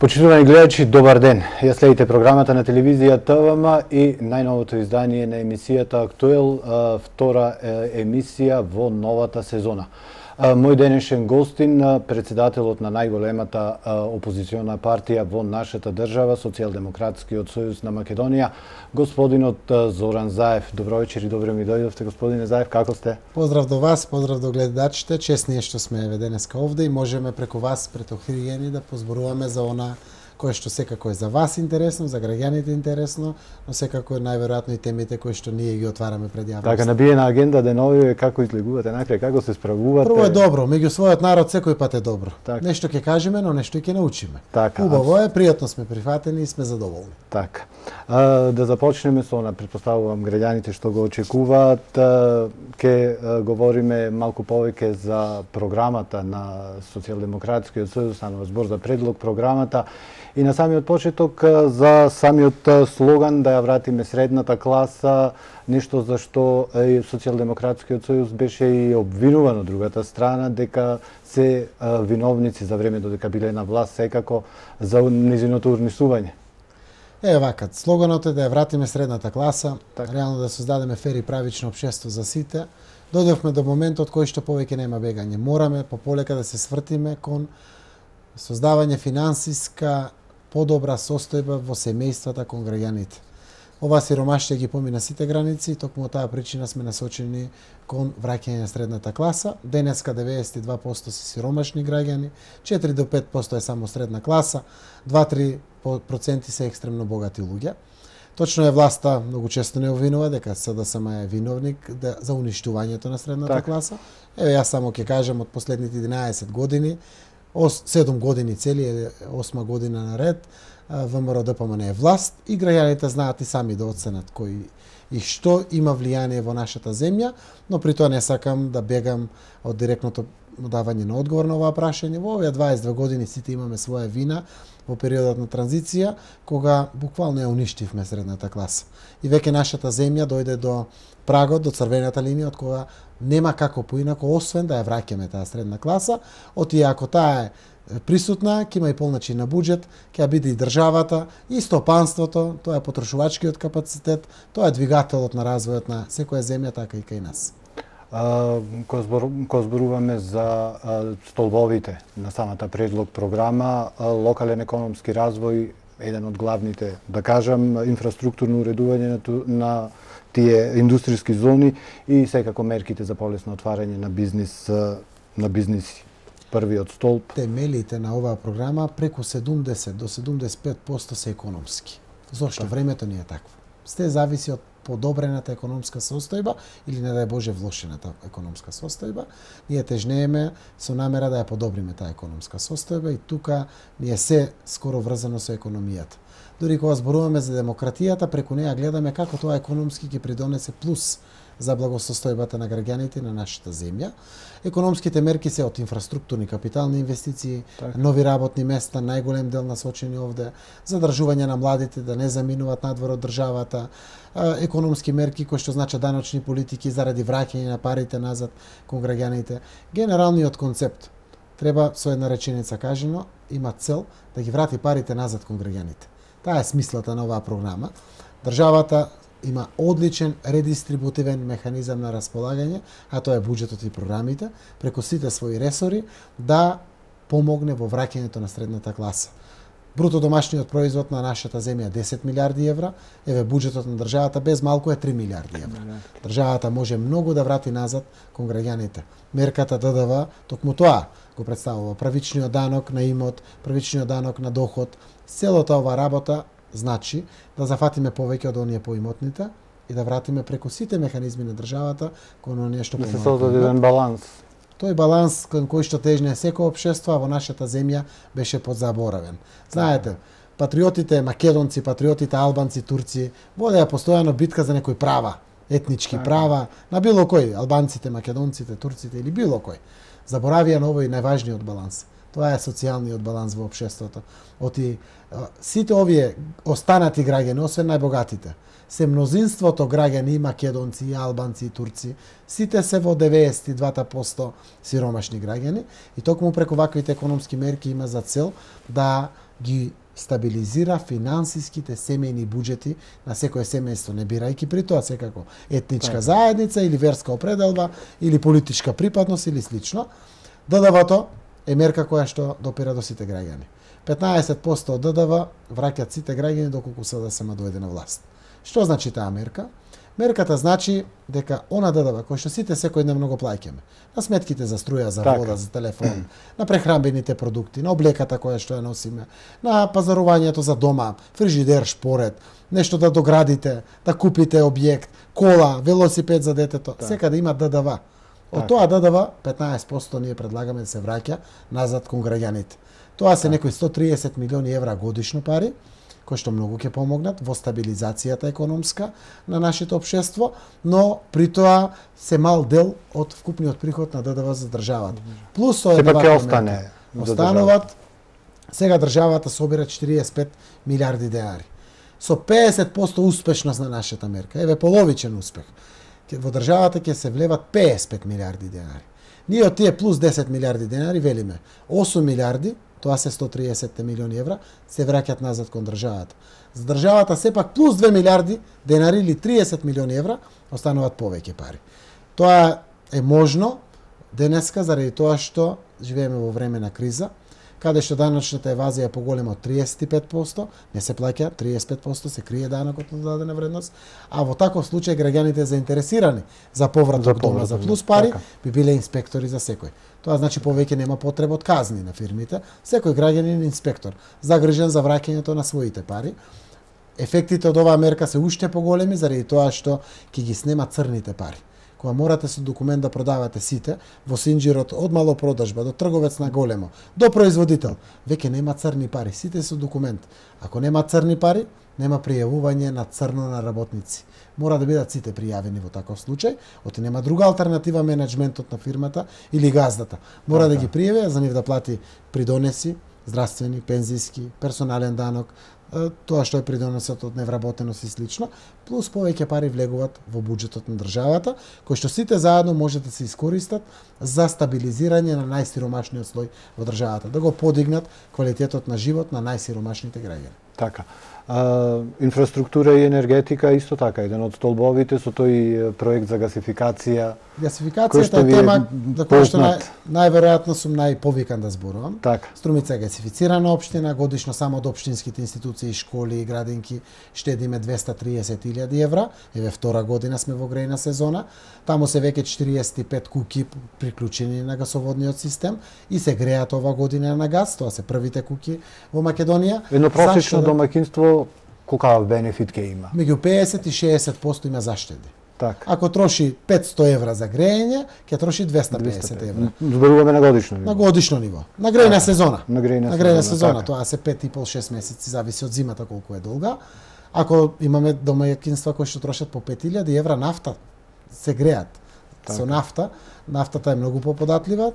Почитувани гледачи, добар ден. Ја следите програмата на телевизија ТВМ и најновото издание на емисијата Актуел, втора емисија во новата сезона. Мој денешен гостин, председателот на најголемата опозициона партија во нашата држава, Социјалдемократскиот сојуз на Македонија, господинот Зоран Заев. Добро вечер и добро ми дојдовте, господине Заев, како сте? Поздрав до вас, поздрав до гледачите. Честни е што сме денеска овде и можеме преку вас, пред охријени, да позборуваме за она кое што секако е за вас интересно, за граѓаните интересно, но секако најверојатно и темите кои што ние ги отвараме пред јавноста. Така, набиена агенда денови, како излегувате накрај, како се справувате? Прво е добро, меѓу својот народ секој пат е добро. Так. Нешто ќе кажеме, но нешто и ќе научиме. Така, убаво е, пријатно сме прифатени и сме задоволни. Така. Да започнеме со она, претпоставувам граѓаните што го очекуваат, ќе говориме малку повеќе за програмата на Социјалдемократскиот сојуз, станува збор за предлог програмата и на самиот почеток за самиот слоган да ја вратиме средната класа, нешто за што Социјалдемократскиот сојуз беше и обвинуван од другата страна дека се виновници за време додека биле на власт секако за низиното урнисување. Вака, слоганот е да ја вратиме средната класа, така, реално да создадеме фер и правично општество за сите. Дојдовме до моментот кој што повеќе нема бегање. Мораме пополека да се свртиме кон создавање финансиска подобра состојба во семејствата кон граѓаните. Ова сиромаштија ги помина сите граници и токму од таа причина сме насочени кон враќање на средната класа. Денеска 92% се сиромашни граѓани, 4 до 5% е само средна класа, 2-3% се екстремно богати луѓе. Точно е власта многу често не обвинува дека СДСМ е виновник за уништувањето на средната класа. Јас само ќе кажам од последните 11 години, 7 години цели, 8 година наред, ВМРО ДПМН е власт и граѓаните знаат и сами да оценат кој и што има влијание во нашата земја, но при тоа не сакам да бегам од директното давање на одговор на оваа прашање. Во овие 22 години сите имаме своја вина во периодот на транзиција, кога буквално ја уништивме средната класа. И веќе нашата земја дојде до прагот, до црвената линија, од кога нема како поинако, освен да ја враќаме таа средна класа, оти ако таа е присутна, ќе има и полначин на буџет, ќе биде и државата, и стопанството, тоа е потрошувачкиот капацитет, тоа е двигателот на развојот на секоја земја, така и кај нас. Кога зборуваме за столбовите на самата предлог програма, локален економски развој, еден од главните, да кажам, инфраструктурно уредување на тие индустријски зони и секако мерките за полесно отварање на бизниси. Првиот столб. Темелите на оваа програма преку 70 до 75% се економски. Зошто? Времето ни е такво. Сте зависи од подобрената економска состојба или, не дај Боже, влошената економска состојба. Ние тежнееме со намера да ја подобриме таа економска состојба и тука ни е се скоро врзано со економијата. Дори кога зборуваме за демократијата, преку неја гледаме како тоа економски ќе придонесе плюс за благосостојбата на граѓаните на нашата земја. Економските мерки се од инфраструктурни капитални инвестиции, нови работни места, најголем дел насочени овде, задржување на младите да не заминуваат надвор од државата, економски мерки кои што значат даночни политики заради враќање на парите назад кон граѓаните. Генералниот концепт треба со една реченица кажено, има цел да ги врати парите назад кон граѓаните. Таа е смислата на оваа програма. Државата има одличен редистрибутивен механизам на располагање, а тоа е буџетот и програмите, преку сите своји ресори, да помогне во враќањето на средната класа. Бруто домашниот производ на нашата земја е 10 милиарди евра, еве буџетот на државата без малку е 3 милиарди евра. Државата може многу да врати назад кон граѓаните. Мерката ДДВ токму тоа го представува, правичниот данок на имот, правичниот данок на доход. Целата оваа работа значи да зафатиме повеќе од оние поимотните и да вратиме преку сите механизми на државата кон оние што помалку. Да се создаде еден баланс. Тој баланс кон кој што тежне секој општество во нашата земја беше подзаборавен. Знаете, патриотите македонци, патриотите албанци, турци водеа постојано битка за некои права, етнички права, на било кој, албанците, македонците, турците или било кој. Заборавија на овој најважниот баланс. Тоа е социјалниот баланс во општеството. Оти сите овие останати граѓани, освен најбогатите, се мнозинството граѓани, и македонци, и албанци, и турци, сите се во 92% сиромашни граѓани и токму преку ваквите економски мерки има за цел да ги стабилизира финансиските семејни буџети на секое семејство, не бирајќи при тоа секако етничка заедница или верска определба или политичка припадност или слично. ДДВ-то е мерка која што допира до сите граѓани. 15% од ДДВ враќаат сите граѓани доколку СДСМ дојде на власт. Што значи таа мерка? Мерката значи дека она ДДВ кој што сите секојдневно го плаќаме, на сметките за струја, за вода, за телефон, на прехранбените продукти, на облеката која што ја носиме, на пазарувањето за дома, фрижидер, шпоред, нешто да доградите, да купите објект, кола, велосипед за детето, секаде има ДДВ. Од тоа ДДВ 15% ние предлагаме да се враќа назад кон граѓаните. Тоа се некои 130 милиони евра годишно пари, кои што многу ќе помогнат во стабилизацијата економска на нашето општество, но при тоа се мал дел од вкупниот приход на ДДВ за државата. Плюс тоа сепак ќе остане. Остануваат, сега државата собира 45 милиарди денари. Со 50% успешност на нашата мерка, еве половичен успех, во државата ќе се влеват 55 милиарди денари. Ние од тие плюс 10 милиарди денари велиме 8 милиарди, тоа се 130 милиони евра, се враќаат назад кон државата. За државата сепак плюс 2 милиарди денари или 30 милиони евра остануваат повеќе пари. Тоа е можно денеска заради тоа што живееме во време на криза, каде што даночната евазија е поголема од 35%, не се плаќа 35%, се крие данокот на дадена вредност, а во таков случај граѓаните заинтересирани за поврат од дома за плюс пари би биле инспектори за секој. Тоа значи повеќе нема потреба од казни на фирмите, секој граѓанин инспектор, загрижен за враќањето на своите пари. Ефектите од оваа мерка се уште поголеми заради тоа што ќе ги снема црните пари. Кога морате со документ да продавате сите, во синџирот од малопродажба до трговец на големо, до производител, веќе нема црни пари, сите со документ. Ако нема црни пари, нема пријавување на црно на работници. Мора да бидат сите пријавени во таков случај, оти нема друга алтернатива менеджментот на фирмата или газдата. Мора да ги пријави, за нив да плати придонеси, здравствени, пензиски, персонален данок, тоа што е придонесот од невработеност и слично, плюс повеќе пари влегуваат во буџетот на државата, кои што сите заедно може да се искористат за стабилизирање на најсиромашниот слој во државата, да го подигнат квалитетот на живот на најсиромашните граѓани. Така. Инфраструктура и енергетика исто така, еден од столбовите со тој проект за гасификација. Гасификацијата е тема за која што најверојатно сум најповикан да зборувам. Така. Струмица е гасифицирана општина, годишно само од општинските институции, школи и градинки штедиме 230.000 евра. Еве втора година сме во грејна сезона. Таму се веќе 45 куќи приклучени на гасоводниот систем и се греат ова година на газ. Тоа се првите куќи во Македонија. Едно просечно домаќинство колкав бенефит ќе има? Меѓу 50 и 60% има заштеди. Так. Ако троши 500 евра за грејење, ќе троши 250 евра. Зборуваме на годишно ниво. На годишно ниво. На грејна сезона. На грејна сезона, тоа се 5,5-6 месеци, зависи од зимата колку е долга. Ако имаме домаќинства кои што трошат по 5.000 евра нафта, се греат. Со нафта, нафтата е многу поподатлива.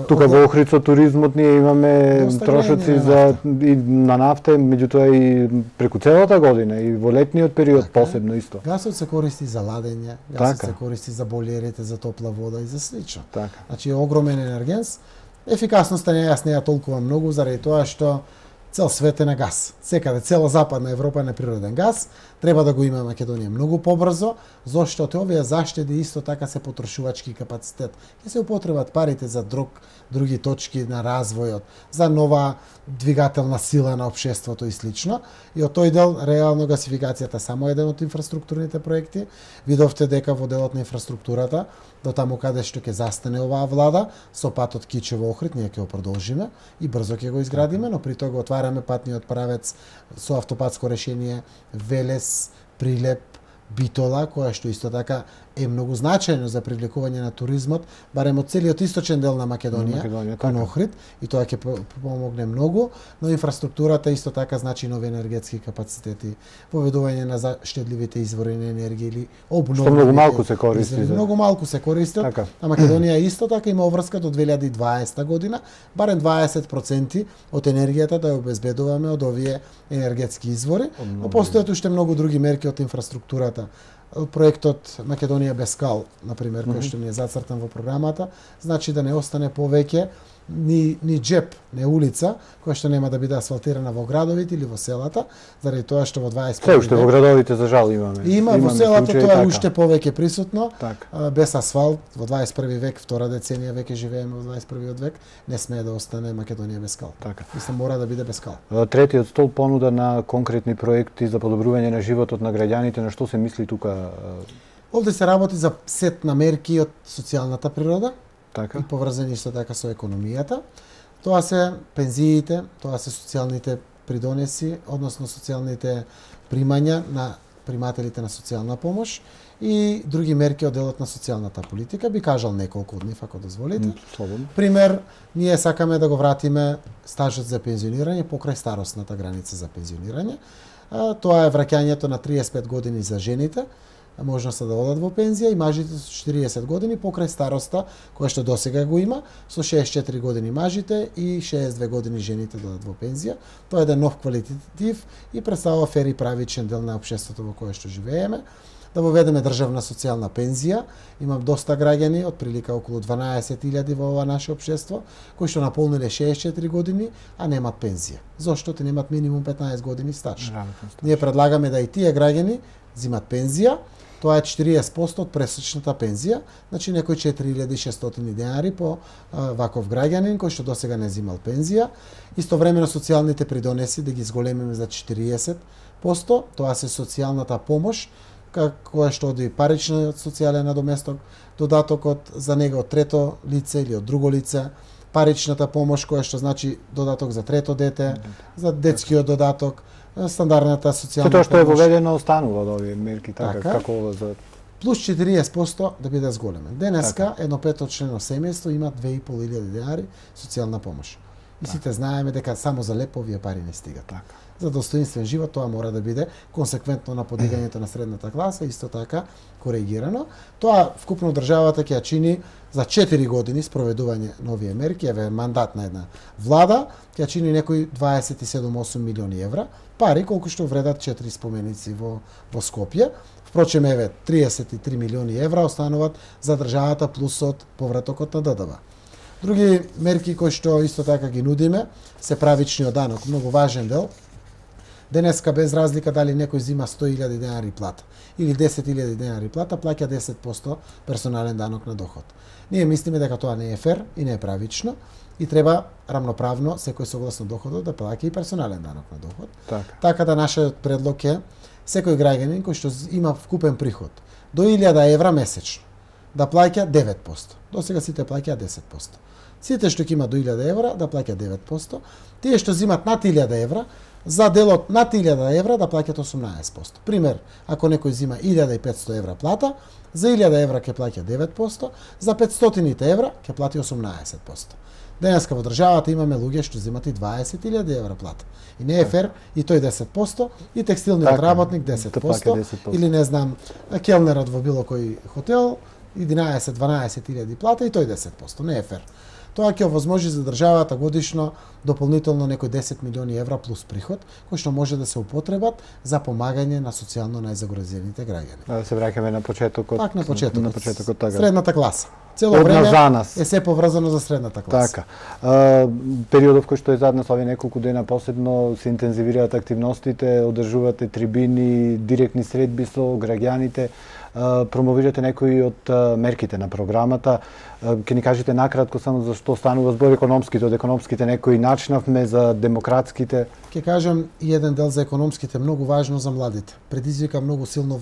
Тука во Охрид со туризмот ние имаме трошоци за и на нафта, меѓутоа и преку целата година и во летниот период посебно исто. Гасот се користи за ладење, гасот се користи за бойлерите, за топла вода и за слично. Значи огромен енергенс. Ефикасноста не ја толкува многу заради тоа што цел свет е на газ. Секаде, цела западна Европа е на природен газ. Треба да го има Македонија многу побрзо, зашто овие заштеди исто така се потрошувачки капацитет. Ќе се употребат парите за други точки на развојот, за нова двигателна сила на општеството и слично. И од тој дел, реално гасификацијата само еден од инфраструктурните проекти. Видовте дека во делот на инфраструктурата, до таму каде што ќе застане оваа влада, со патот Кичево-Охрид, ние ќе го продолжиме и брзо ќе го изградиме, но при тоа го отвараме патниот правец со автопатско решение Велес, Прилеп, Битола, која што исто така е многу значајно за привлекување на туризмот, барем од целиот источен дел на Македонија кон Охрид, и тоа ќе помогне многу, но инфраструктурата исто така значи нови енергетски капацитети, поведување на заштедливите извори на енергија или обнови. Што многу малку се користи. Многу малку се користат, а Македонија исто така има обврска до 2020 година, барем 20% од енергијата да ја обезбедуваме од овие енергетски извори, но постојат уште многу други мерки од инфраструктурата. Проектот Македонија без скал, например, кој што ни е зацртан во програмата, значи да не остане повеќе ни джеп, не улица, која што нема да биде асфалтирана во градовите или во селата, заради тоа што во 21 Се уште во градовите за жал имаме. Има во селата тоа е уште повеќе присутно. Така. Без асфалт во 21 век, втора деценија веќе живееме во 21 век, не смее да остане Македонија без скал. Така. Мислам мора да биде без скал. Третиот стол понуда на конкретни проекти за подобрување на животот на граѓаните, на што се мисли тука? Овде се работи за сет на мерки од социјалната природа, Така. и поврзани исто така со економијата. Тоа се пензиите, тоа се социјалните придонеси, односно социјалните примања на примателите на социјална помош и други мерки од делот на социјалната политика. Би кажал неколку од нив, ако дозволите. Слободно. Пример, ние сакаме да го вратиме стажот за пензионирање покрај старосната граница за пензионирање. Тоа е враќањето на 35 години за жените, можноста да одат во пензија, и мажите со 40 години покрај староста, која што досега го има, со 64 години мажите и 62 години жените да одат во пензија. Тоа е еден нов квалитетив и представува фер и правичен дел на општеството во кое што живееме. Да воведеме државна социјална пензија. Имам доста граѓани, отприлика околу 12.000 во ова наше општество, кои што наполниле 64 години, а немат пензија. Зошто? Те немат минимум 15 години стаж. Ние предлагаме да и тие граѓани земат пензија. Тоа е 40% од пресечната пензија, значи некој 4600 денари по ваков граѓанин кој што досега не земал пензија. Истовремено социјалните придонеси да ги зголемиме за 40%, тоа се социјалната помош, која што оди паричниот социјален надоместок, додатокот за него од трето лице или од друго лице, паричната помош која што значи додаток за трето дете, за детскиот додаток, стандардната социјална помош. Тоа што е воведено останува од овие мерки, така како ова за плюс 40% да биде зголемен. Денеска едно петочлено семејство има 2500 денари социјална помош. И сите знаеме дека само за леп овие пари не стигат. Така. За достоинствен живот тоа мора да биде консеквентно на подигањето на средната класа, исто така коригирано. Тоа вкупно државата ќе ја чини за 4 години спроведување на овие мерки, еве мандат на една влада, ќе ја чини некои 27-8 милиони евра, пари колку што вредат 4 споменици во Скопје. Впрочем, еве 33 милиони евра остануваат за државата плюс од повратокот на ДДВ. Други мерки кои што исто така ги нудиме се правичниот данок, многу важен дел. Денеска без разлика дали некој зима 100.000 денари плата или 10.000 денари плата, плаќа 10% персонален данок на доход. Ние мислиме дека тоа не е фер и не е правично и треба рамноправно секој согласно доходот да плаќа и персонален данок на доход. Така да нашиот предлог е секој граѓанин кој што има вкупен приход до 1000 евра месечно да плаќа 9%. Досега сите плаќаат 10%. Сите што ќе имат до 1000 евра да плаќаат 9%. Тие што земат над 1000 евра, за делот над 1000 евра да плаќаат 18%. Пример, ако некој зема 1500 евра плата, за 1000 евра ќе плаќа 9%, за 500 евра ќе плати 18%. Денеска во државата имаме луѓе што земат и 20.000 евра плата. И не е фер и тој 10%, и текстилниот работник 10%, или не знам, келнерот во било кој хотел 11-12.000 плата и тој 10%. Не е фер. Тоа ќе овозможи за државата годишно дополнително некои 10 милиони евра плюс приход, кој што може да се употребат за помагање на социјално најзагрозените граѓани. Да се враќаме на почетокот. Пак на почетокот. Така. Средната класа. Цело време е се поврзано за средната класа. Така. Периодов кој што е зад нас, овие неколку дена посебно се интензивираат активностите, одржувате трибини, директни средби со граѓаните, промовирате некои од мерките на програмата. Ќе ни кажете накратко само за што станува збор економските, од економските некои начнавме, за демократските. Ќе кажам и еден дел за економските, многу важно за младите. Предизвика многу силно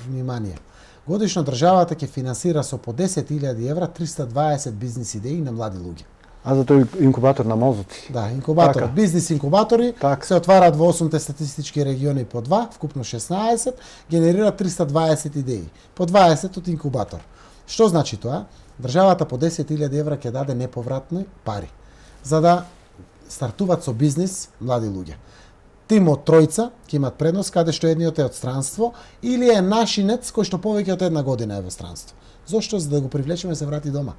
внимание. Годишно државата ќе финансира со по 10.000 евра 320 бизнис идеи на млади луѓе. А за тој инкубатор на мозоци? Да, инкубатор. Така. Бизнис инкубатори се отвараат во 8 статистички региони по 2, вкупно 16, генерираат 320 идеи. По 20 од инкубатор. Што значи тоа? Државата по 10.000 евра ќе даде неповратни пари за да стартуваат со бизнис млади луѓе. Тим од тројца ќе имат предност каде што едниот е од странство или е нашинец кој што повеќе од една година е во странство. Зошто? За да го привлечеме да се врати дома.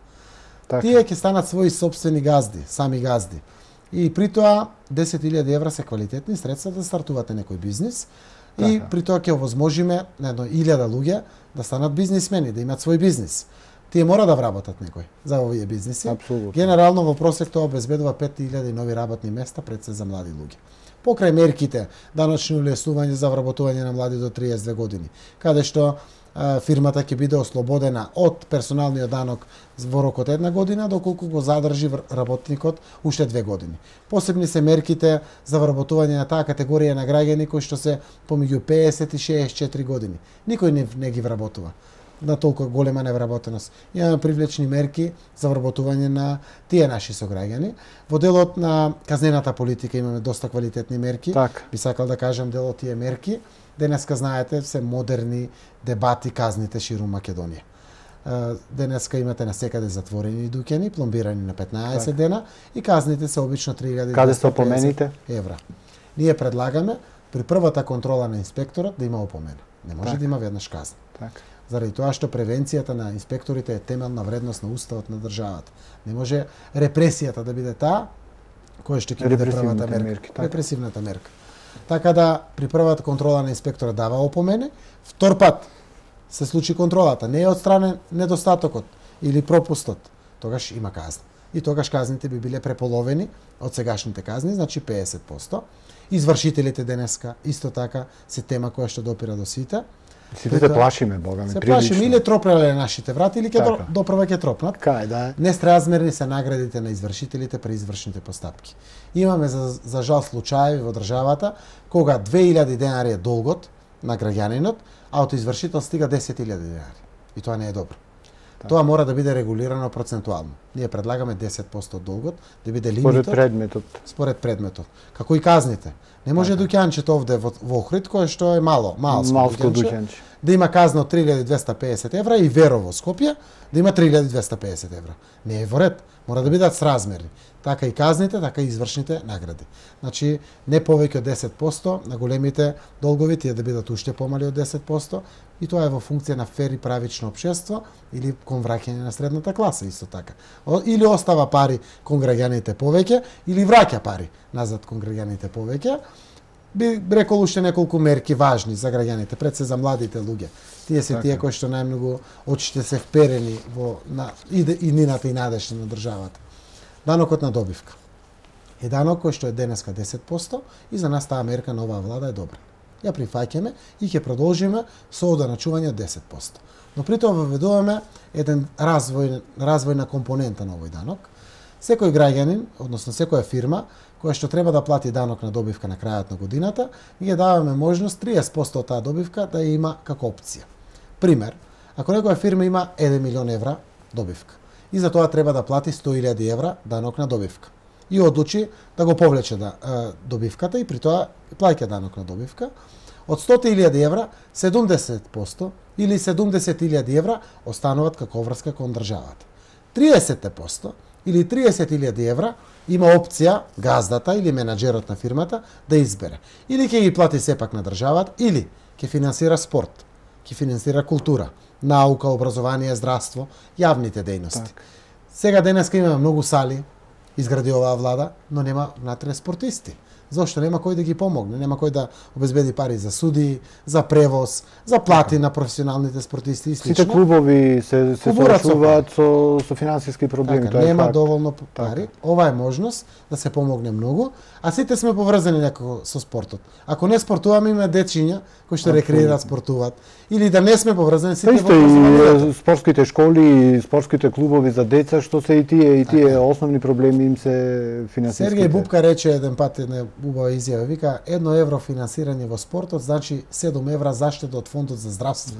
Така. Тие ќе станат своји сопствени газди, сами газди. И при тоа 10.000 евра се квалитетни средства да стартувате некој бизнис. Така. И при тоа ќе овозможиме на едно 1000 луѓе да станат бизнисмени, да имат свој бизнис. тие мора да вработат некој за овие бизниси. Апсолутно. Генерално во просек тоа обезбедува 5000 нови работни места пред се за млади луѓе. Покрај мерките даночни улеснување за вработување на млади до 32 години, каде што фирмата ќе биде ослободена од персоналниот данок во рок од 1 година, доколку го задржи работникот уште 2 години. Посебни се мерките за вработување на таа категорија на граѓани кои што се помеѓу 50 и 64 години. Никој не ги вработува на толку голема невработеност. Имаме привлечни мерки за вработување на тие наши сограѓани. Во делот на казнената политика имаме доста квалитетни мерки. Би сакал да кажам дел од тие мерки. Денеска, знаете, се модерни дебати казните ширум Македонија. Денеска имате насекаде затворени дуќани, пломбирани на 15 дена и казните се обично 3250 евра. Ние предлагаме при првата контрола на инспекторот да има опомена. Не може да има веднаш казна. Заради тоа што превенцијата на инспекторите е темелна вредност на уставот на државата. Не може репресијата да биде таа која што ќе биде првата мерка. Репресивната мерка. Така да при првата контрола на инспектора дава опомене, втор пат се случи контролата, не е отстранен недостатокот или пропустот, тогаш има казна. И тогаш казните би биле преполовени од сегашните казни, значи 50%. Извршителите денеска исто така се тема која што допира до сите. Сите се плашиме, бога ми, се плашиме или тропреле нашите врати или ќе допрва ќе тропнат. Кај да е. Нестразмерни се наградите на извршителите при извршните постапки. Имаме за жал случаи во државата кога 2000 денари е долгот на граѓанинот, а од извршител стига 10.000 денари. И тоа не е добро. Тоа мора да биде регулирано процентуално. Ние предлагаме 10% од долгот да биде лимитот според предметот. Како и казните. Не може дуќанчето овде во Охрид кој што е малско дуќанче, да има казна од 3250 евра и Верово Скопје да има 3250 евра. Не е во ред. Мора да бидат сразмерни. Така и казните, така и извршните награди. Значи, не повеќе од 10%, на големите долгови тие да бидат уште помали од 10%, и тоа е во функција на фер и правично општество или кон враќање на средната класа исто така. Или остава пари кон граѓаните повеќе, или враќа пари назад кон граѓаните повеќе. Би рекол уште неколку мерки важни за граѓаните, пред се за младите луѓе. Тие се тие кои што најмногу очите се вперени во иднината и надежта на државата. Данокот на добивка. Е данок кој што е денеска 10% и за нас таа мерка на оваа влада е добра. Ја прифаќаме и ќе продолжиме со оданачување од 10%. Но при тоа воведуваме еден развојна компонента на овој данок. Секој граѓанин, односно секоја фирма која што треба да плати данок на добивка на крајот на годината, ние даваме можност 30% од таа добивка да ја има како опција. Пример, ако некоја фирма има 1 милион евра добивка и за тоа треба да плати 100.000 евра данок на добивка и одлучи да го повлече добивката и при тоа плаќа данок на добивка, од 100.000 евра 70% или 70.000 евра остануваат како врска кон државата. 30% или 30.000 евра има опција газдата или менаџерот на фирмата да избере. Или ќе ги плати сепак на државата, или ќе финансира спорт, ќе финансира култура, наука, образование, здравство, јавните дејности. Сега денеска имаме многу сали, изгради оваа влада, но нема внатре спортисти. Зошто? Нема кој да ги помогне, нема кој да обезбеди пари за суди, за превоз, за плати на професионалните спортисти и слично. Сите клубови се соочуваат со финансиски проблеми. Така, нема доволно пари. Ова е можност да се помогне многу, а сите сме поврзани некако со спортот. Ако не спортуваме, има дечиња кои што рекреираат, спортуваат. Или да не сме поврзани, сите во и спортските школи и спортските клубови за деца, што се и тие основни проблеми им се финансиските. Сергеј Бубка рече еден пат една убава изјава, вика 1 евро финансирање во спортот значи 7 евра заштеда од фондот за здравство.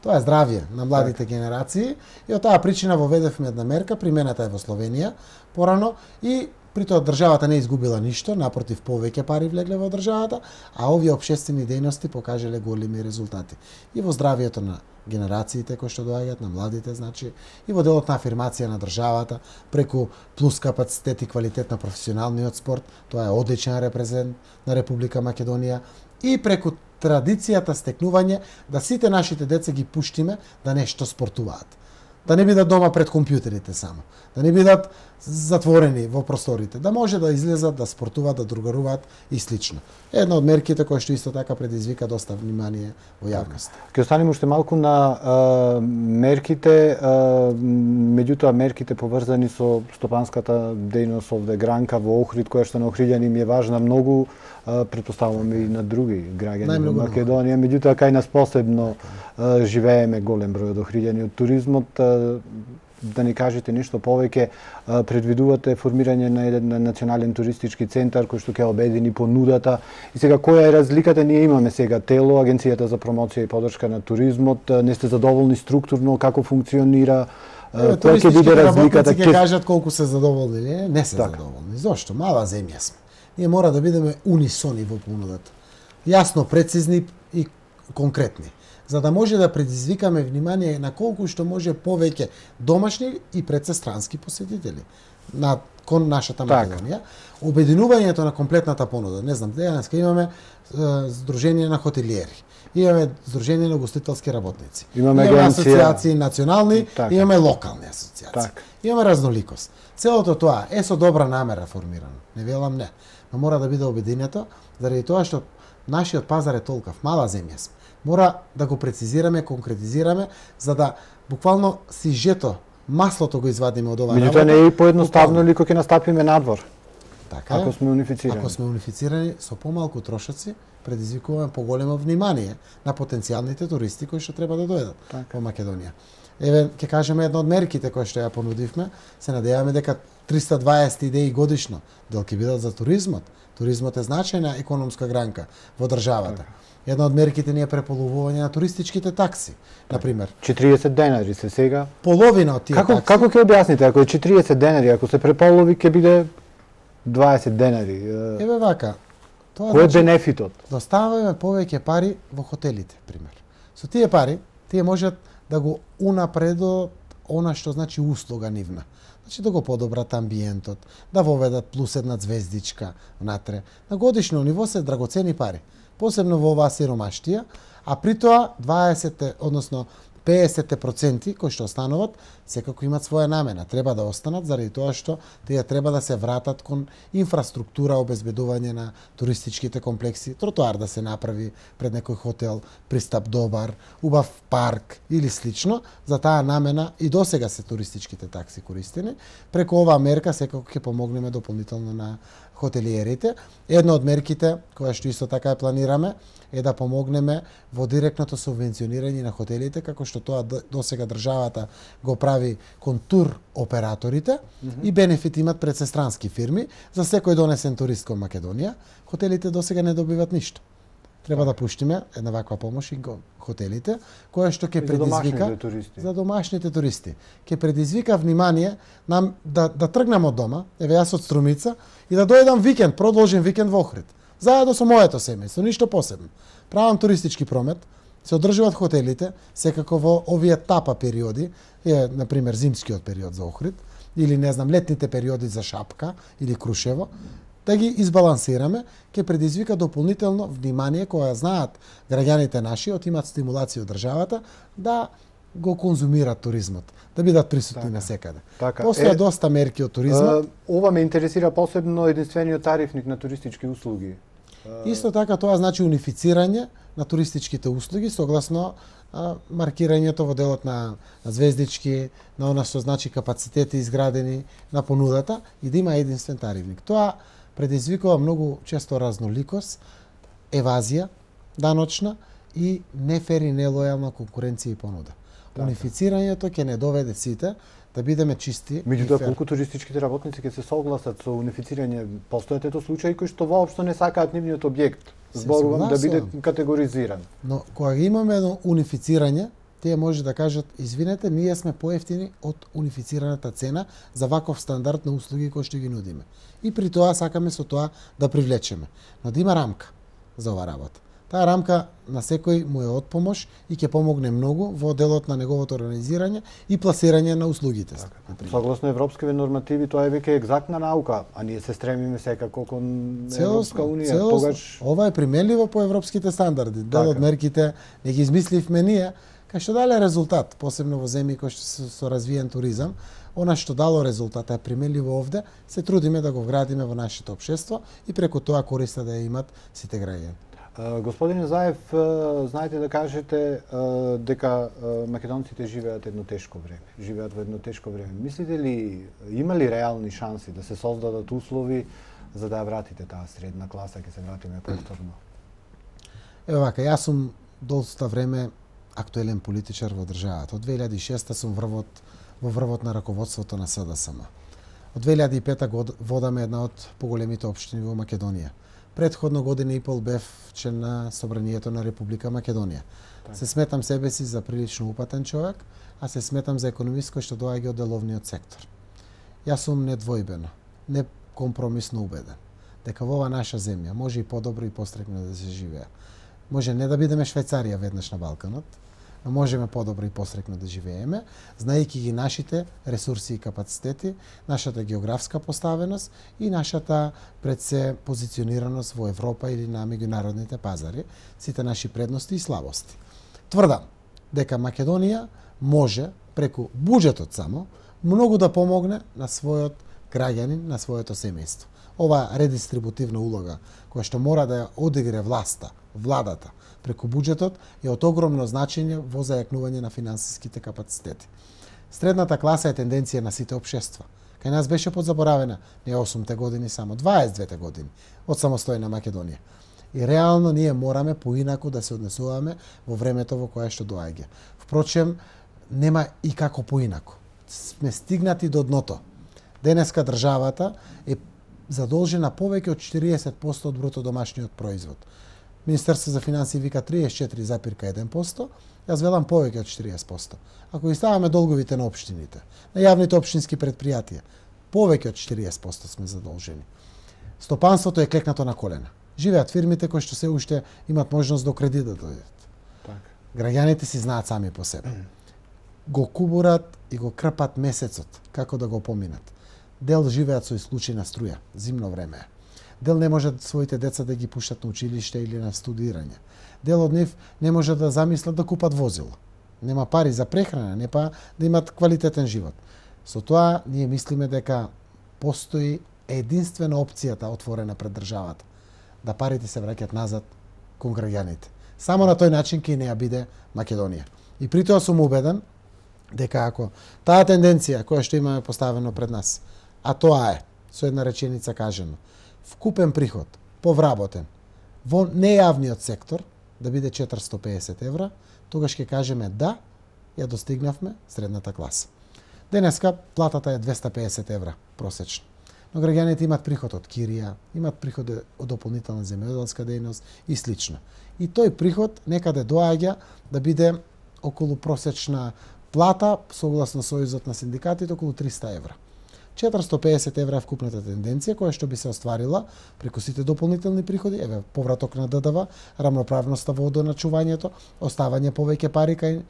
Тоа е здравје на младите генерации и од таа причина воведевме една мерка, примената е во Словенија порано и при тоа државата не изгубила ништо, напротив повеќе пари влегле во државата, а овие општествени дејности покажале големи резултати. И во здравјето на генерациите кои што доаѓаат, на младите, значи, и во делот на афирмација на државата, преку плюс капацитет и квалитет на професионалниот спорт, тоа е одличен репрезент на Република Македонија, и преку традицијата стекнување да сите нашите деца ги пуштиме да нешто спортуваат. Да не бидат дома пред компјутерите само. Да не бидат затворени во просторите, да може да излезат, да спортуваат, да другаруваат и слично. Една од мерките која што исто така предизвика доста внимание во јавност. Ќе останеме уште малку на мерките, меѓутоа мерките поврзани со стопанската дејност овде гранка во Охрид, која што на охриѓани ми е важна многу, претпоставувам и на други граѓани во Македонија, меѓутоа кај нас посебно живееме голем број од охриѓани од туризмот. Да ни кажете нешто повеќе, предвидувате формирање на еден национален туристички центар кој што ќе обедини понудата. И сега која е разликата? Ние имаме сега тело, Агенцијата за промоција и поддршка на туризмот. Не сте задоволни структурно како функционира? Која ќе биде разликата? Ќе кажат колку се задоволни, не се задоволни. Зошто? Мала земја сме. Ние мора да бидеме унисони во понудата. Јасно, прецизни и конкретни, за да може да предизвикаме внимание на колку што може повеќе домашни и предстрански посетители кон нашата Македонија. Обединувањето на комплетната понуда. Не знам, денеска имаме Сдружение на хотелиери, имаме Сдружение на гостителски работници, имаме асоциации национални, имаме локални асоциации. Имаме разноликост. Целото тоа е со добра намера формирано. Не велам не, но мора да биде обединето заради тоа што нашиот пазар е толков, мала земја сме. Мора да го прецизираме, конкретизираме, за да буквално сижето, маслото го извадиме од оваа работа. Меѓутоа не е и поедноставно ли кога ќе настапиме надвор? Така ако сме унифицирани. Ако сме унифицирани, со помалку трошоци, предизвикуваме поголемо внимание на потенцијалните туристи кои што треба да дојдат во Македонија. Еве, ќе кажеме една од мерките кои што ја понудивме, се надеваме дека 320 идеи годишно дел ќе бидат за туризмот. Туризмот е значајна економска гранка во државата. Една од мерките ни е преполовување на туристичките такси, на пример. 40 денари се сега. Половина од тие такси. Како ќе објасните, ако е 40 денари, ако се преполови ќе биде 20 денари? Еве вака. Кој е бенефитот? Доставаме повеќе пари во хотелите, пример. Со тие пари, тие можат да го унапредат она што значи услуга нивна. Значи да го подобрат амбиентот, да воведат плюс една звездичка внатре. На годишно ниво се драгоцени пари, посебно во оваа сиромаштија, а при тоа 20, односно 50% кои што остануват, секако имат своја намена. Треба да останат заради тоа што тие треба да се вратат кон инфраструктура, обезбедување на туристичките комплекси, тротоар да се направи пред некој хотел, пристап добар, убав парк или слично. За таа намена и досега се туристичките такси користени. Преку оваа мерка секако ќе помогнеме дополнително на хотелиерите. Една од мерките која што исто така ја планираме е да помогнеме во директното субвенционирање на хотелите, како што тоа досега државата го прави кон тур операторите и бенефит имат предстрански фирми. За секој донесен турист кон Македонија, хотелите досега не добиват ништо. Треба да пуштиме една ваква помош и кон хотелите, која што ќе предизвика за домашните туристи. Ќе предизвика внимание нам да тргнам од дома, еве јас од Струмица, и да дојдам викенд, продолжен викенд во Охрид. Заедно со моето семејство, ништо посебно. Правам туристички промет, се одржуваат хотелите, секако во овие тапа периоди, на пример зимскиот период за Охрид, или не знам летните периоди за Шапка или Крушево, да ги избалансираме, ќе предизвика дополнително внимание која знаат граѓаните наши, имат стимулација од државата да го конзумираат туризмот, да бидат присутни насекаде. Постоја доста мерки од туризмот. Ова ме интересира посебно единствениот тарифник на туристички услуги. Исто така тоа значи унифицирање на туристичките услуги согласно маркирањето во делот на звездички, на она што значи капацитети изградени на понудата и да има единствен тарифник. Тоа предизвикува многу често разноликост, евазија даночна и нефер и нелојална конкуренција и понуда. Унифицирањето ќе не доведе сите да бидеме чисти. Меѓутоа, колку туристичките работници ќе се согласат со унифицирање, постојат ето случаи кои што воопшто не сакаат нивниот објект, зборувам, да биде категоризиран. Но кога имаме едно унифицирање, тие може да кажат, извинете, ние сме поевтини од унифицираната цена за ваков стандард на услуги кои што ги нудиме. И при тоа сакаме со тоа да привлечеме. Но да има рамка за оваа работа. Таа рамка на секој му е од помош и ќе помогне многу во делот на неговото организирање и пласирање на услугите. Согласно европските нормативи, тоа е веќе екзактна наука, а ние се стремиме секако кон Европска унија. Тогаш ова е применливо по европските стандарди. Дел од мерките не ги измисливме ние, кај што дале резултат, посебно во земји кои што се со развиен туризам. Она што дало резултата е применливо овде, се трудиме да го вградиме во нашето општество и преку тоа користа да ја имат сите граѓани. Господине Заев, знаете да кажете дека македонците живеат едно тешко време. Живеат во едно тешко време. Мислите ли, има ли реални шанси да се создадат услови за да ја вратите таа средна класа, ќе се вратиме повторно? Ево вака, јас сум доста време актуелен политичар во државата. Од 2006 сум во врвот на раководството на СДСМ. Од 2005 водаме една од поголемите општини во Македонија. Претходно година и пол бев член на Собранието на Република Македонија. Се сметам себе си за прилично упатен човек, а се сметам за економист кој што доаѓа од деловниот сектор. Јас сум недвојбено, некомпромисно убеден дека во ова наша земја може и подобро и пострекно да се живее. Може не да бидеме Швајцарија веднаш на Балканот, но можеме подобро и пострекно да живееме, знаејќи ги нашите ресурси и капацитети, нашата географска поставеност и нашата пред се позиционираност во Европа или на меѓународните пазари, сите наши предности и слабости. Тврдам дека Македонија може преку буџетот само многу да помогне на својот граѓанин, на своето семејство. Ова редистрибутивна улога која што мора да ја одигре владата преку буџетот е од огромно значење во зајакнување на финансиските капацитети. Средната класа е тенденција на сите општества. Кај нас беше подзаборавена не 8-те години, само 22-те години од самостојна Македонија. И реално ние мораме поинаку да се однесуваме во времето во кое што доаѓа. Впрочем, нема и како поинаку. Сме стигнати до дното. Денеска државата е задолжена повеќе од 40% од бруто домашниот производ. Министерство за финансии вика 34,1%, јас велам повеќе од 40%. Ако ги ставаме долговите на општините, на јавните општински предпријатија, повеќе од 40% сме задолжени. Стопанството е клекнато на колена. Живеат фирмите кои што се уште имат можност до кредит да дојдат. Граѓаните си знаат сами по себе. Го кубурат и го крпат месецот, како да го поминат. Дел живеат со исклучи на струја, зимно време. Дел не можат своите деца да ги пуштат на училиште или на студирање. Дел од нив не може да замислат да купат возило. Нема пари за прехрана, не па да имат квалитетен живот. Со тоа ние мислиме дека постои единствена опцијата отворена пред државата, да парите се враќаат назад кон граѓаните. Само на тој начин ќе не ја биде Македонија. И при тоа сум убеден дека ако таа тенденција која што имаме поставено пред нас, а тоа е, со една реченица кажено, вкупен приход, повработен, во нејавниот сектор, да биде 450 евра, тогаш ќе кажеме да, ја достигнавме средната класа. Денеска платата е 250 евра просечно. Но граѓаните имат приход од кирија, имат приход од дополнителна земјоделска дејност и слично. И тој приход некаде доаѓа да биде околу просечна плата, согласно Сојузот на синдикатите, околу 300 евра. 450 евра е вкупната тенденција која што би се остварила преку сите дополнителни приходи, еве повраток на ДДВ, рамноправноста во доначувањето, оставање повеќе пари кај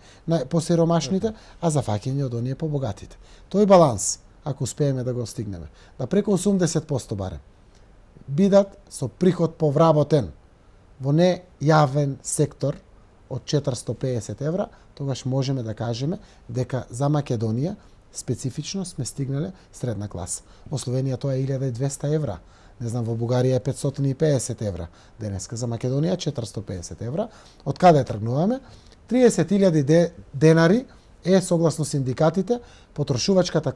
посиромашните, а зафаќање од оние побогатите. Тој баланс, ако успееме да го стигнеме, да преку 80% барем бидат со приход повработен во нејавен сектор од 450 евра, тогаш можеме да кажеме дека за Македонија специфично сме стигнале средна класа. Во Словенија тоа е 1200 евра. Не знам, во Бугарија е 550 евра. Денеска за Македонија 450 евра. Од каде тргнуваме? 30.000 денари е согласно синдикатите потрошувачката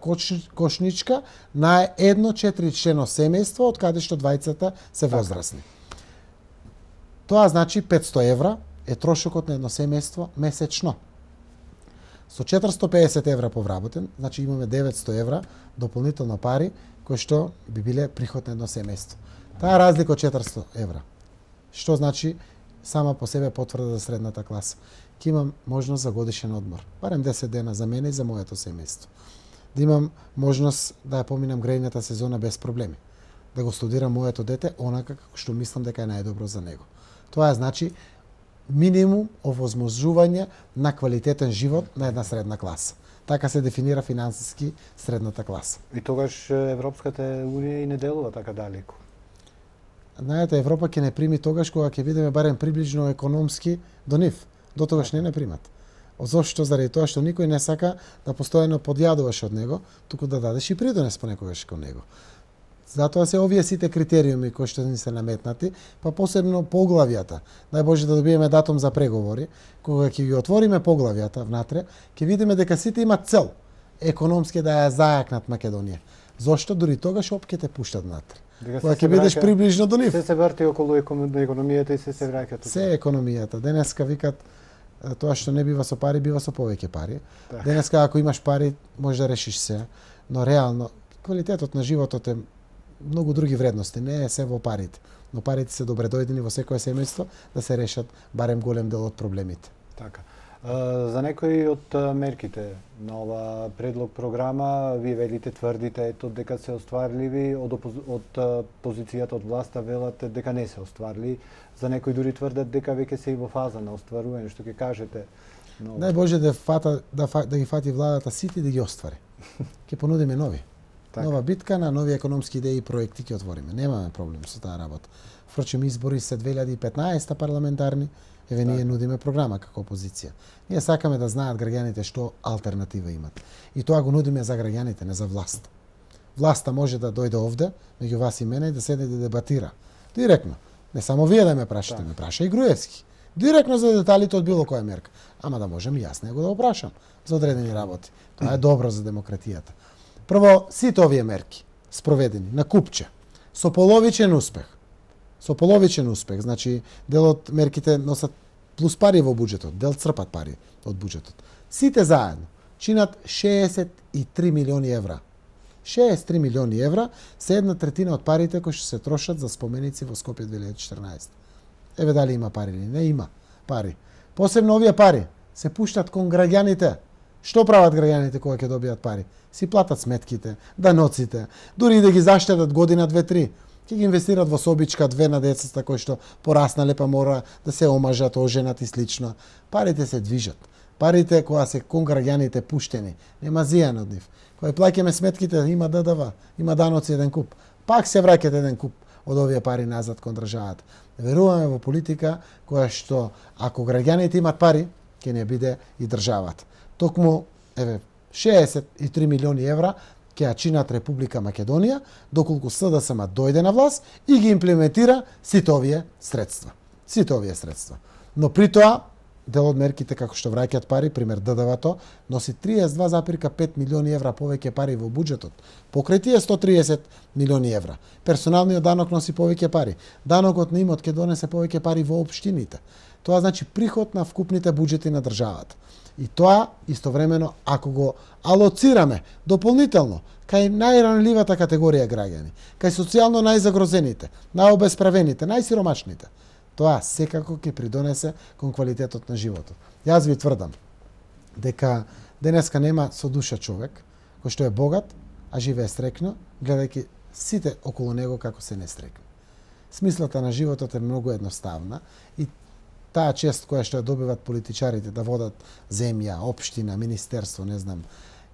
кошничка на едно 4-члено семејство од каде што двајцата се возрасни. Тоа значи 500 евра е трошокот на едно семејство месечно. Со 450 евра повработен, значи имаме 900 евра дополнително пари кои што би биле приход на едно семејство. Таа разлика од 400 евра, што значи сама по себе потврда за средната класа. Ќе имам можност за годишен одмор, барем 10 дена за мене и за моето семејство. Да имам можност да ја поминам грејната сезона без проблеми. Да го студирам моето дете онака како што мислам дека е најдобро за него. Тоа значи минимум овозможување на квалитетен живот на една средна класа. Така се дефинира финансиски средната класа. И тогаш Европската унија и не делува така далеку. Знаете, Европа ќе не прими тогаш кога ќе бидеме барем приближно економски до нив. До тогаш не примат. Зошто? Заради тоа што никој не сака да постојано подјадуваш од него, туку да дадеш и придонес понекогаш кон него. Затоа се овие сите критериуми кои што ни се наметнати, па посебно поглавјата. Дај Боже да добиеме датум за преговори, кога ќе ги отвориме поглавјата внатре, ќе видиме дека сите имат цел економски да ја зајакнат Македонија. Зошто? Дури тогаш опке те пуштат внатре. Кога ќе бидеш приближно до нив. Се врти околу економијата и се враќа тука. Се економијата. Денеска викат тоа што не бива со пари, бива со повеќе пари. Так. Денеска ако имаш пари, можеш да решиш се, но реално квалитетот на животот е многу други вредности, не е се во парите. Но парите се добре дојдени во секое семејство да се решат барем голем дел од проблемите. Така. За некои од мерките на ова предлог програма, вие велите, тврдите ето дека се остварливи, од позицијата од власта велат дека не се остварли. За некои дури тврдат дека веќе се и во фаза на остварување, што ќе кажете? Но... Дај Боже да ги фати владата сите и да ги оствари. Ќе понудиме нови. Так. Нова битка на нови економски идеи и проекти ќе отвориме. Немаме проблем со таа работа. Впрочем, избори се 2015 парламентарни, еве ние нудиме програма како опозиција. Ние сакаме да знаат граѓаните што алтернатива имат. И тоа го нудиме за граѓаните, не за власт. Власта може да дојде овде, меѓу вас и мене, и да седне да дебатира. Директно. Не само вие да ме прашате, ме праша и Груевски. Директно за деталите од било која мерка. Ама да можем и јас него да го прашам за одредени работи. Тоа е добро за демократијата. Прво, сите овие мерки спроведени на купче, со половичен успех. Со половичен успех, значи дел од мерките носат плюс пари во буџетот, дел црпат пари од буџетот. Сите заедно чинат 63 милиони евра. 63 милиони евра се 1/3 од парите кои што се трошат за споменици во Скопје 2014. Еве дали има пари или не има пари. Посебно овие пари се пуштат кон граѓаните. Што прават граѓаните кога ќе добијат пари? Си платат сметките, даноците, дури и да ги заштедат година, 2-3. Ќе ги инвестират во собичка 2 на децата кои што пораснале па мора да се омажат, оженат и слично. Парите се движат. Парите кога се кон граѓаните пуштени, нема зијан од нив. Кога плаќаме сметките, има ДДВ, има даноци еден куп. Пак се враќат еден куп од овие пари назад кон државата. Веруваме во политика која што ако граѓаните имат пари, ќе не биде и државата. Токму, еве, 63 милиони евра ќе ја чинат Република Македонија, доколку СДСМ дојде на власт и ги имплементира сите овие средства. Сите овие средства. Но при тоа, дел од мерките како што враќаат пари, пример ДДВ-то, носи 32,5 милиони евра повеќе пари во буџетот. Покрај тие 130 милиони евра. Персоналниот данок носи повеќе пари. Данокот на имот ќе донесе повеќе пари во општините. Тоа значи приход на вкупните буџети на државата. И тоа, истовремено, ако го алоцираме дополнително кај најранливата категорија граѓани, кај социјално најзагрозените, најобесправените, најсиромашните, тоа секако ќе придонесе кон квалитетот на животот. Јас ви тврдам дека денеска нема со душа човек кој што е богат, а живее стрекно, гледајќи сите околу него како се нестрекни. Смислата на животот е многу едноставна и таа чест која што ја добиват политичарите да водат земја, општина, министерство, не знам,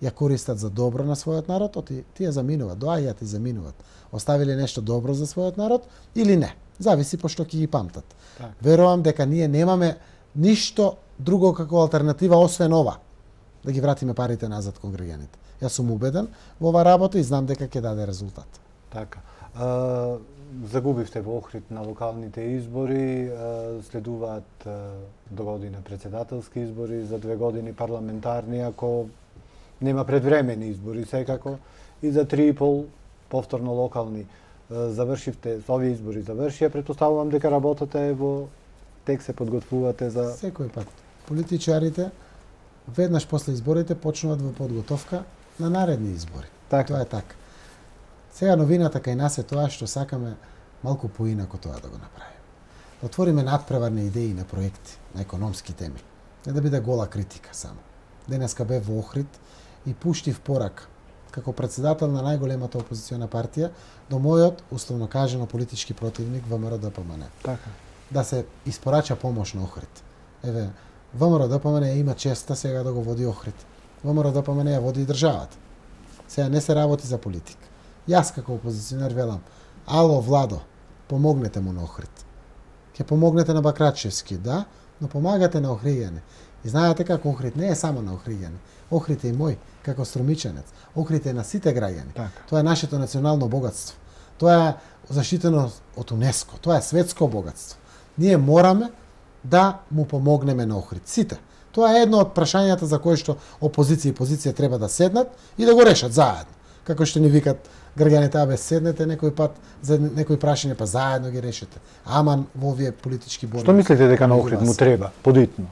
ја користат за добро на својот народ, тие заминуваат, доаѓаат и заминуваат. Оставиле нешто добро за својот народ или не? Зависи по што ќе ги памтат. Так. Верувам дека ние немаме ништо друго како алтернатива освен ова, да ги вратиме парите назад кон граѓаните. Јас сум убеден во оваа работа и знам дека ќе даде резултат. Така. Загубивте во Охрид на локалните избори, следуваат до година председателски избори, за 2 години парламентарни, ако нема предвремени избори секако, и за 3,5 повторно локални. Завршивте, со овие избори завршија, претпоставувам дека работата е во тек се подготвувате за... Секој пат. Политичарите веднаш после изборите почнуваат во подготовка на наредни избори. Така. Тоа е така. Сега новината кај нас е тоа што сакаме малку поинако тоа да го направиме. Да отвориме надпреварни идеи на проекти, на економски теми. Не да биде гола критика само. Денеска бев во Охрид и пуштив порака како председател на најголемата опозициона партија до мојот, условно кажано, политички противник ВМРО-ДПМН. Така. Да се испорача помош на Охрид. Еве, ВМРО-ДПМН има честа сега да го води Охрид. ВМРО-ДПМН ја води и државата. Сега не се работи за политика. Јас како опозиционер велам, ало, Владо, помогнете му на Охрид. Ќе помогнете на Бакрачевски, да, но помагате на Охриѓани. И знаете како Охрид не е само на Охриѓани. Охрид е и мој, како струмичанец. Охрид е на сите граѓани. Така. Тоа е нашето национално богатство. Тоа е заштитено од УНЕСКО. Тоа е светско богатство. Ние мораме да му помогнеме на Охрид. Сите. Тоа е едно од прашањата за кое што опозиција и позиција треба да седнат и да го решат заедно. Како што ни викат граѓаните, абе седнете некој пат за некои прашања, па заедно ги решите. Ама во овие политички борби. Што мислите дека на Охрид му треба подитно?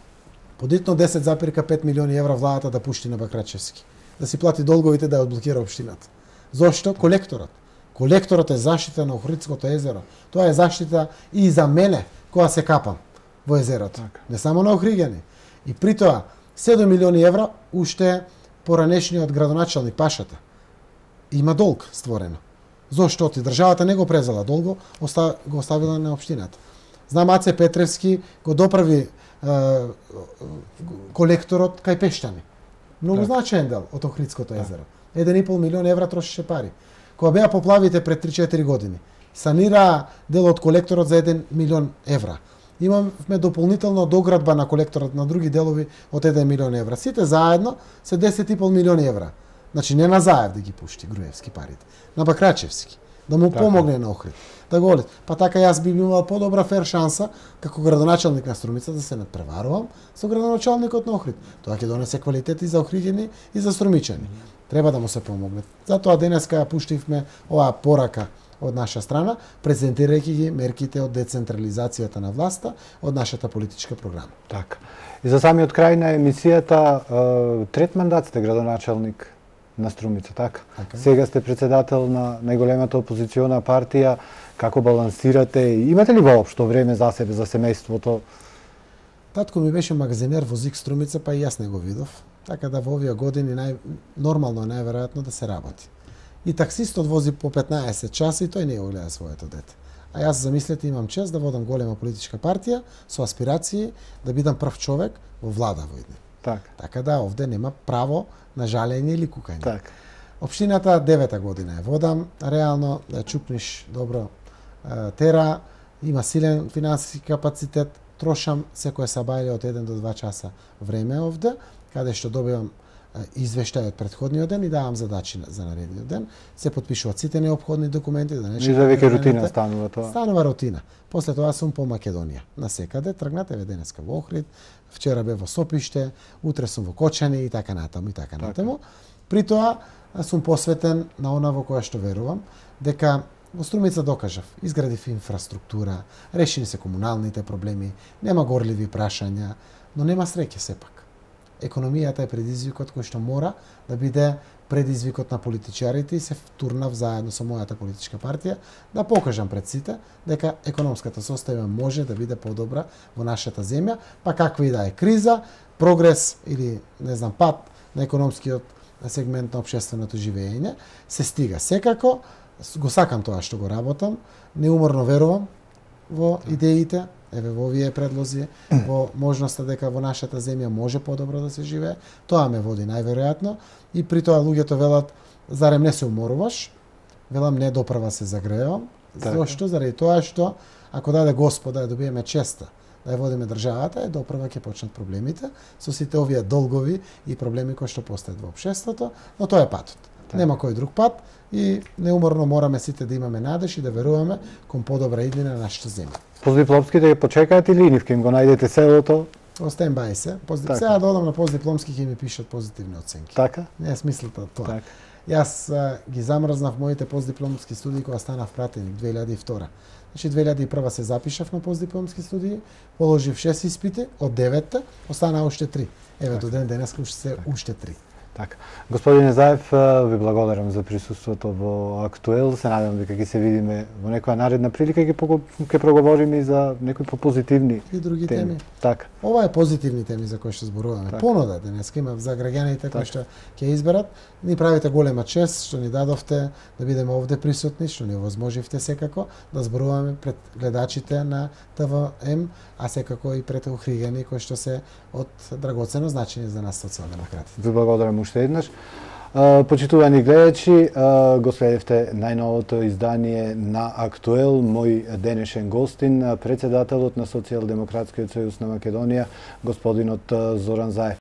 Подитно 10,5 милиони евра владата да пушти на Бакрачевски. Да си плати долговите да ја одблокира општината. Зошто? Колекторот. Колекторот е заштита на Охридското езеро. Тоа е заштита и за мене кога се капам во езерото. Така. Не само на Охриѓани. И при тоа 7 милиони евра уште поранешниот градоначалник Пашата има долг створено. Зошто ти државата не го презела долго, го оставила на општината. Знам Аце Петревски го доправи колекторот кај Пештани. Многу значаен дел од Охридското езеро. 1,5 милион евра трошеше пари. Кога беа поплавите пред 3-4 години, санира дел од колекторот за 1 милион евра. Имаме дополнително доградба на колекторот на други делови од 1 милион евра. Сите заедно се 10,5 милиони евра. Значи не на Заев да ги пушти Груевски парите, на Бакрачевски, да му помогне на Охрид, да го олет. Па така јас би имал подобра фер шанса како градоначалник на Струмица да се надпреварувам со градоначалникот на Охрид. Тоа ќе донесе квалитет и за Охриѓани и за струмичани. Треба да му се помогне. Затоа денеска ја пуштивме оваа порака од наша страна, презентирајќи ги мерките од децентрализацијата на власта од нашата политичка програма. Така. И за самиот крај на емисијата, трет мандат сте градоначалник на Струмица, така? Сега сте председател на најголемата опозициона партија. Како балансирате? Имате ли воопшто време за себе, за семејството? Татко ми беше магазинер во ЗИК Струмица, па и јас не го видов. Така да во овие години нормално е најверојатно да се работи. И таксистот вози по 15 часа и тој не го гледа своето дете. А јас замислете имам чест да водам голема политичка партија со аспирации да бидам прв човек во влада во идни. Така да овде нема право на жалење или кукање. Так. Општината 9-та година е водам, реално да чупниш добро тера, има силен финансиски капацитет, трошам секоја сабајле од 1 до 2 часа време овде, каде што добивам извештај од претходниот ден и давам задачи за наредниот ден. Се потпишуваат сите неопходни документи, да не чекате. И за веќе рутина станува тоа. Станува рутина. После тоа сум по Македонија. Насекаде тргнат, еве денеска во Охрид, вчера бе во Сопиште, утре сум во Кочани и така натаму и така натаму. При тоа сум посветен на она во која што верувам, дека во Струмица докажав, изградив инфраструктура, решени се комуналните проблеми, нема горливи прашања, но нема среќа сепак. Економијата е предизвикот кој што мора да биде предизвикот на политичарите и се втурнав заедно со мојата политичка партија да покажам пред сите дека економската состојба може да биде подобра во нашата земја, па каква и да е криза, прогрес или не знам пат на економскиот сегмент на општественото живење се стига. Секако го сакам тоа што го работам, неуморно верувам во идеите, еве во овие предлози, во можноста дека во нашата земја може подобро да се живее. Тоа ме води најверојатно и при тоа луѓето велат зарем не се уморуваш? Велам не допрва се загреевам. Зошто? Заради тоа што ако даде Господ да ја добиеме честа да ја водиме државата, допрва ќе почнат проблемите со сите овие долгови и проблеми кои што постојат во општеството, но тоа е патот. Нема кој друг пат и неуморно мораме сите да имаме надеж и да веруваме кон подобра иднина на нашата земја. Постдипломските ќе почекаат или нив ќе го најдете селото? Остен се. Сега да одам на постдипломски ќе ми пишат позитивни оценки. Така? Не е смислата тоа. Так. Јас ги замрзнав моите постдипломски студии кога станав пратеник 2002. Значи 2001 се запишав на постдипломски студии, положив 6 испити од 9-та, останаа уште 3. Еве до ден денес уште 3. Така. Господине Заев, ви благодарам за присуството во Актуел. Се надевам дека ќе се видиме во некоја наредна прилика и ќе проговориме и за некои попозитивни и други теми. Така. Ова е позитивни теми за кои што зборуваме. Так. Понуда денеска има за граѓаните кои што ќе изберат. Ни правите голема чест што ни дадовте да бидеме овде присутни, што ни овозможивте секако да зборуваме пред гледачите на ТВМ, а секако и пред Охриѓани кои што се од драгоцено значење за нас социјалдемократите. Ви благодарам уште еднаш. Почитувани гледачи, го следевте најновото издание на Актуел. Мој денешен гостин, председателот на Социјалдемократскиот сојуз на Македонија, господинот Зоран Заев.